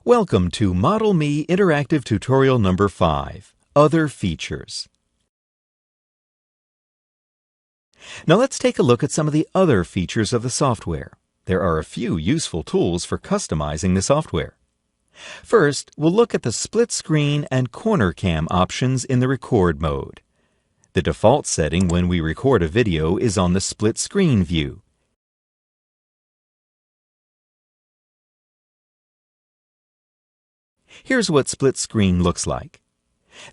Welcome to Model Me Interactive Tutorial number 5, Other Features. Now let's take a look at some of the other features of the software. There are a few useful tools for customizing the software. First, we'll look at the split screen and corner cam options in the record mode. The default setting when we record a video is on the split screen view. Here's what split screen looks like.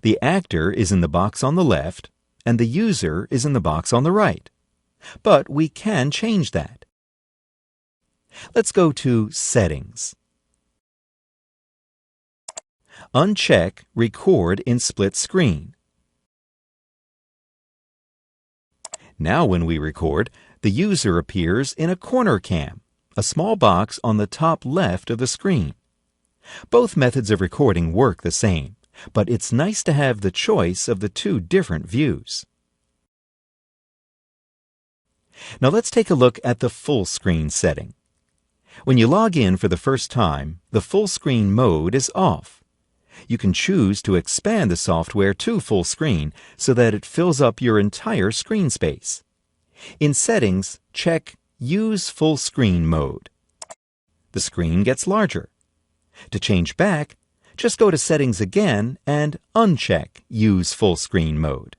The actor is in the box on the left, and the user is in the box on the right. But we can change that. Let's go to Settings. Uncheck Record in Split Screen. Now when we record, the user appears in a corner cam, a small box on the top left of the screen. Both methods of recording work the same, but it's nice to have the choice of the two different views. Now let's take a look at the full screen setting. When you log in for the first time, the full screen mode is off. You can choose to expand the software to full screen so that it fills up your entire screen space. In Settings, check Use Full Screen Mode. The screen gets larger. To change back, just go to Settings again and uncheck Use Full Screen Mode.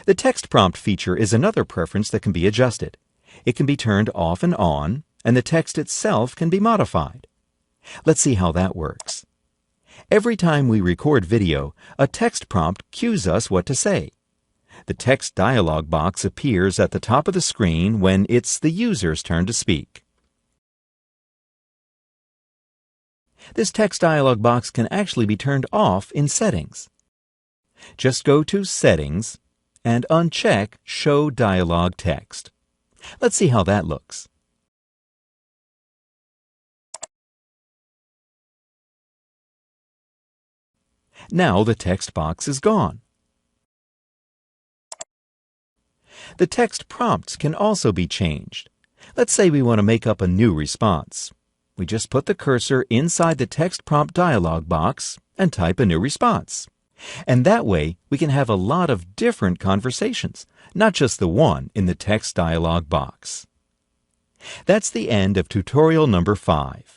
The text prompt feature is another preference that can be adjusted. It can be turned off and on, and the text itself can be modified. Let's see how that works. Every time we record video, a text prompt cues us what to say. The text dialog box appears at the top of the screen when it's the user's turn to speak. This text dialog box can actually be turned off in Settings. Just go to Settings and uncheck Show Dialog Text. Let's see how that looks. Now the text box is gone. The text prompts can also be changed. Let's say we want to make up a new response. We just put the cursor inside the text prompt dialog box and type a new response. And that way, we can have a lot of different conversations, not just the one in the text dialog box. That's the end of tutorial number 5.